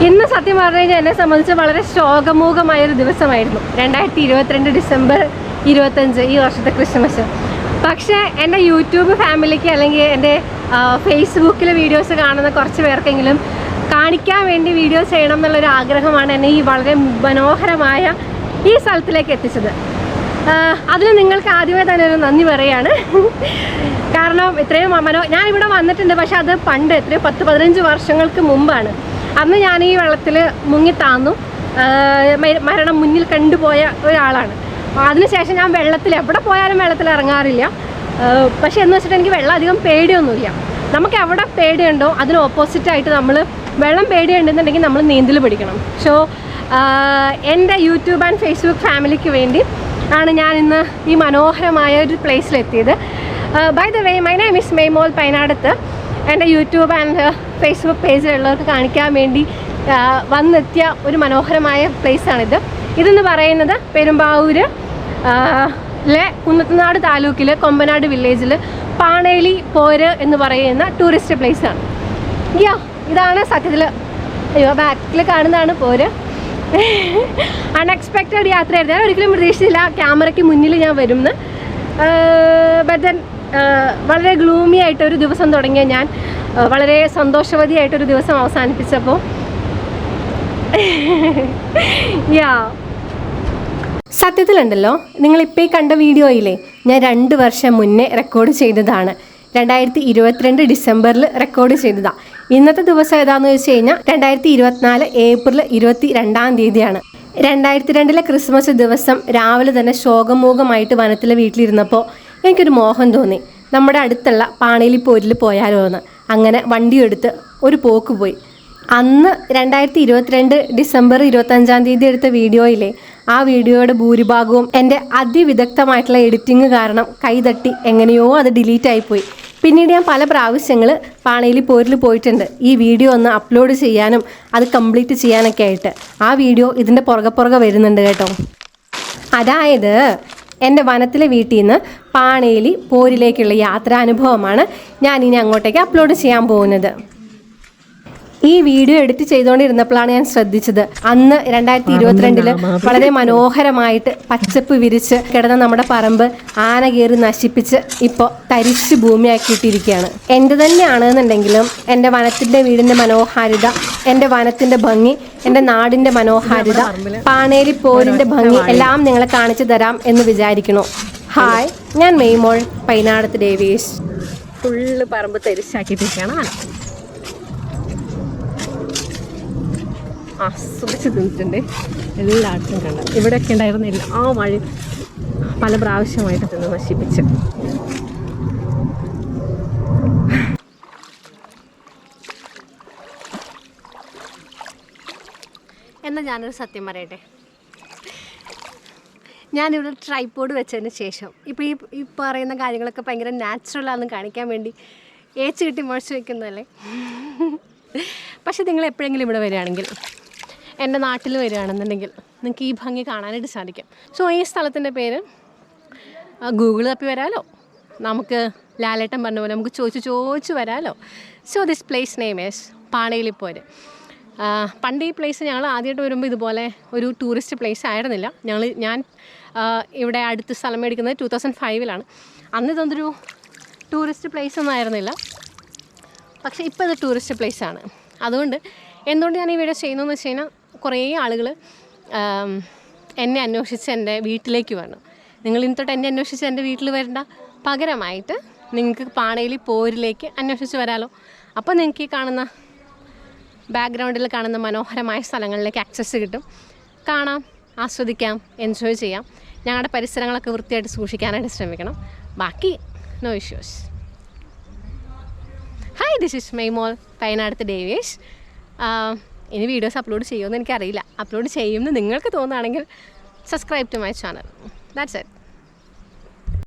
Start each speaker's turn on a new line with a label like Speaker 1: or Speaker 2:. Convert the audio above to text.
Speaker 1: ഇന്ന് സത്യം പറഞ്ഞു കഴിഞ്ഞാൽ എന്നെ സംബന്ധിച്ച് വളരെ ശോകമൂകമായൊരു ദിവസമായിരുന്നു. 2022 ഡിസംബർ 25 ഈ വർഷത്തെ ക്രിസ്മസ്. പക്ഷേ എൻ്റെ യൂട്യൂബ് ഫാമിലിക്ക് അല്ലെങ്കിൽ എൻ്റെ ഫേസ്ബുക്കിൽ വീഡിയോസ് കാണുന്ന കുറച്ച് പേർക്കെങ്കിലും കാണിക്കാൻ വേണ്ടി വീഡിയോ ചെയ്യണം എന്നുള്ളൊരു ആഗ്രഹമാണ് എന്നെ ഈ വളരെ മനോഹരമായ ഈ സ്ഥലത്തിലേക്ക് എത്തിച്ചത്. അതിന് നിങ്ങൾക്ക് ആദ്യമേ തന്നെ ഒരു നന്ദി പറയുകയാണ്. കാരണം ഇത്രയും ഞാനിവിടെ വന്നിട്ടുണ്ട്, പക്ഷെ അത് പണ്ട് എത്രയോ 10-15 വർഷങ്ങൾക്ക് മുമ്പാണ്. അന്ന് ഞാൻ ഈ വെള്ളത്തിൽ മുങ്ങിത്താന്നു മരണം മുന്നിൽ കണ്ടുപോയ ഒരാളാണ്. അതിനുശേഷം ഞാൻ വെള്ളത്തിൽ എവിടെ പോയാലും വെള്ളത്തിൽ ഇറങ്ങാറില്ല. പക്ഷെ എന്ന് വെച്ചിട്ട് എനിക്ക് വെള്ളം അധികം പേടിയൊന്നുമില്ല. നമുക്ക് എവിടെ പേടിയുണ്ടോ അതിന് ഓപ്പോസിറ്റായിട്ട് നമ്മൾ വെള്ളം പേടിയുണ്ടെന്നുണ്ടെങ്കിൽ നമ്മൾ നീന്തൽ പഠിക്കണം. സോ എൻ്റെ യൂട്യൂബ് ആൻഡ് ഫേസ്ബുക്ക് ഫാമിലിക്ക് വേണ്ടി ആണ് ഞാൻ ഇന്ന് ഈ മനോഹരമായ ഒരു പ്ലേസിലെത്തിയത്. By the way, my name is Meymol Painadath. എൻ്റെ യൂട്യൂബ് ആൻഡ് ഫേസ്ബുക്ക് പേജിലുള്ളവർക്ക് കാണിക്കാൻ വേണ്ടി വന്നെത്തിയ ഒരു മനോഹരമായ പ്ലേസാണിത്. ഇതെന്ന് പറയുന്നത് പെരുമ്പാവൂര് കുന്നത്തുനാട് താലൂക്കിൽ കൊമ്പനാട് വില്ലേജിൽ പാണേലി പോര് എന്ന് പറയുന്ന ടൂറിസ്റ്റ് പ്ലേസാണ്. ഇതാണ് സത്യത്തിൽ ബാക്കിൽ കാണുന്നതാണ് പോര്. അൺഎക്സ്പെക്റ്റഡ് യാത്രയായിരുന്നു. ഞാൻ ഒരിക്കലും പ്രതീക്ഷിച്ചില്ല ക്യാമറയ്ക്ക് മുന്നിൽ ഞാൻ വരുമെന്ന്. ബട്ട് ദെൻ വളരെ ഗ്ലൂമി ആയിട്ടൊരു ദിവസം തുടങ്ങിയ ഞാൻ വളരെ സന്തോഷവതിയായിട്ടൊരു ദിവസം അവസാനിപ്പിച്ചപ്പോൾ സത്യത്തിലുണ്ടല്ലോ, നിങ്ങളിപ്പോൾ ഈ കണ്ട വീഡിയോയിലെ ഞാൻ 2 വർഷം മുന്നേ റെക്കോർഡ് ചെയ്തതാണ്. 2022 ഡിസംബറിൽ റെക്കോർഡ് ചെയ്തതാണ്. ഇന്നത്തെ ദിവസം ഏതാണെന്ന് വെച്ച് കഴിഞ്ഞാൽ 2024 ഏപ്രിൽ 22-ാം തീയതിയാണ്. 2002 ക്രിസ്മസ് ദിവസം രാവിലെ തന്നെ ശോകമൂകമായിട്ട് വനത്തിലെ വീട്ടിലിരുന്നപ്പോൾ എനിക്കൊരു മോഹം തോന്നി, നമ്മുടെ അടുത്തുള്ള പാണേലി പോരിൽ പോയാലോ എന്ന്. അങ്ങനെ വണ്ടിയെടുത്ത് ഒരു പോക്ക് പോയി. അന്ന് 2022 ഡിസംബർ 25-ാം തീയതി എടുത്ത വീഡിയോയിലെ ആ വീഡിയോയുടെ ഭൂരിഭാഗവും എൻ്റെ അതിവിദഗ്ധമായിട്ടുള്ള എഡിറ്റിംഗ് കാരണം കൈതട്ടി എങ്ങനെയോ അത് ഡിലീറ്റ് ആയിപ്പോയി. പിന്നീട് ഞാൻ പല പ്രാവശ്യങ്ങൾ പാണേലി പോരിൽ പോയിട്ടുണ്ട് ഈ വീഡിയോ ഒന്ന് അപ്ലോഡ് ചെയ്യാനും അത് കംപ്ലീറ്റ് ചെയ്യാനൊക്കെ ആയിട്ട്. ആ വീഡിയോ ഇതിൻ്റെ പുറകെ വരുന്നുണ്ട് കേട്ടോ. അതായത് എൻ്റെ വനത്തിലെ വീട്ടിൽ നിന്ന് പാണേലി പോരിലേക്കുള്ള യാത്രാനുഭവമാണ് ഞാൻ ഇനി അങ്ങോട്ടേക്ക് അപ്ലോഡ് ചെയ്യാൻ പോകുന്നത്. ഈ വീഡിയോ എഡിറ്റ് ചെയ്തുകൊണ്ടിരുന്നപ്പോഴാണ് ഞാൻ ശ്രദ്ധിച്ചത്, അന്ന് 2022 വളരെ മനോഹരമായിട്ട് പച്ചപ്പ് വിരിച്ച് കിടന്ന നമ്മുടെ പറമ്പ് ആന കയറി നശിപ്പിച്ച് ഇപ്പോൾ തരിശ് ഭൂമിയാക്കിയിട്ടിരിക്കുകയാണ്. എൻ്റെ തന്നെയാണെന്നുണ്ടെങ്കിലും എൻ്റെ വനത്തിൻ്റെ വീടിൻ്റെ മനോഹാരിത, എൻ്റെ വനത്തിൻ്റെ ഭംഗി, എൻ്റെ നാടിൻ്റെ മനോഹാരിത, പാണേലി പോരിൻ്റെ ഭംഗി എല്ലാം നിങ്ങളെ കാണിച്ചു തരാം എന്ന് വിചാരിക്കണു. ഹായ്, ഞാൻ മെയ്മോൾ പൈനാടത്ത് ഡേവീസ്. ഫുള്ള് പറമ്പ് തരിശാക്കിയിട്ടിരിക്കുകയാണ് ആന. ആസ്വദിച്ച് തിന്നിട്ടുണ്ട് എല്ലായിടത്തും കണ്ടത്. ഇവിടെയൊക്കെ ഉണ്ടായിരുന്ന എല്ലാ മഴ പല പ്രാവശ്യമായിട്ട് തിന്ന് നശിപ്പിച്ച്. എന്നാൽ ഞാനൊരു സത്യം പറയട്ടെ, ഞാനിവിടെ ട്രൈപോഡ് വെച്ചതിന് ശേഷം ഇപ്പോൾ ഈ പറയുന്ന കാര്യങ്ങളൊക്കെ ഭയങ്കര നാച്ചുറലാണെന്ന് കാണിക്കാൻ വേണ്ടി ഏച്ച് കിട്ടി മുഴച്ച് വയ്ക്കുന്നതല്ലേ. പക്ഷെ നിങ്ങൾ എപ്പോഴെങ്കിലും ഇവിടെ വരികയാണെങ്കിൽ, എൻ്റെ നാട്ടിൽ വരികയാണെന്നുണ്ടെങ്കിൽ നിങ്ങൾക്ക് ഈ ഭംഗി കാണാനായിട്ട് സാധിക്കും. സോ ഈ സ്ഥലത്തിൻ്റെ പേര് ഗൂഗിൾ തപ്പി വരാമല്ലോ, നമുക്ക് ലാലേട്ടൻ പറഞ്ഞ പോലെ നമുക്ക് ചോദിച്ച് വരാമല്ലോ. So this place name is Paneli Poru. പണ്ട് ഈ പ്ലേസ് ഞങ്ങൾ ആദ്യമായിട്ട് വരുമ്പോൾ ഇതുപോലെ ഒരു ടൂറിസ്റ്റ് പ്ലേസ് ആയിരുന്നില്ല. ഞാൻ ഇവിടെ അടുത്ത് സ്ഥലം മേടിക്കുന്നത് 2005-ലാണ്. അന്ന് ഇതൊന്നൊരു ടൂറിസ്റ്റ് പ്ലേസ് ഒന്നും ആയിരുന്നില്ല. പക്ഷേ ഇപ്പോൾ ഇത് ടൂറിസ്റ്റ് പ്ലേസാണ്. അതുകൊണ്ട് എന്തുകൊണ്ട് ഞാൻ ഈ വീഡിയോ ചെയ്യുന്നതെന്ന് വെച്ച് കഴിഞ്ഞാൽ കുറേ ആളുകൾ എന്നെ അന്വേഷിച്ച് എൻ്റെ വീട്ടിലേക്ക് വന്നു. നിങ്ങൾ ഇനി തൊട്ട് എന്നെ അന്വേഷിച്ച് എൻ്റെ വീട്ടിൽ വരേണ്ട, പകരമായിട്ട് നിങ്ങൾക്ക് പാണേലി പോരിലേക്ക് അന്വേഷിച്ച് വരാമല്ലോ. അപ്പോൾ നിങ്ങൾക്ക് ഈ കാണുന്ന ബാക്ക്ഗ്രൗണ്ടിൽ കാണുന്ന മനോഹരമായ സ്ഥലങ്ങളിലേക്ക് ആക്സസ് കിട്ടും. കാണാം, ആസ്വദിക്കാം, എൻജോയ് ചെയ്യാം. ഞങ്ങളുടെ പരിസരങ്ങളൊക്കെ വൃത്തിയായിട്ട് സൂക്ഷിക്കാനായിട്ട് ശ്രമിക്കണം. ബാക്കി no issues. Hi, this is Meymol Painadath Davis. ഇനി വീഡിയോസ് അപ്ലോഡ് ചെയ്യുമെന്ന് എനിക്കറിയില്ല. അപ്ലോഡ് ചെയ്യുമെന്ന് നിങ്ങൾക്ക് തോന്നുകയാണെങ്കിൽ subscribe to my channel. That's it.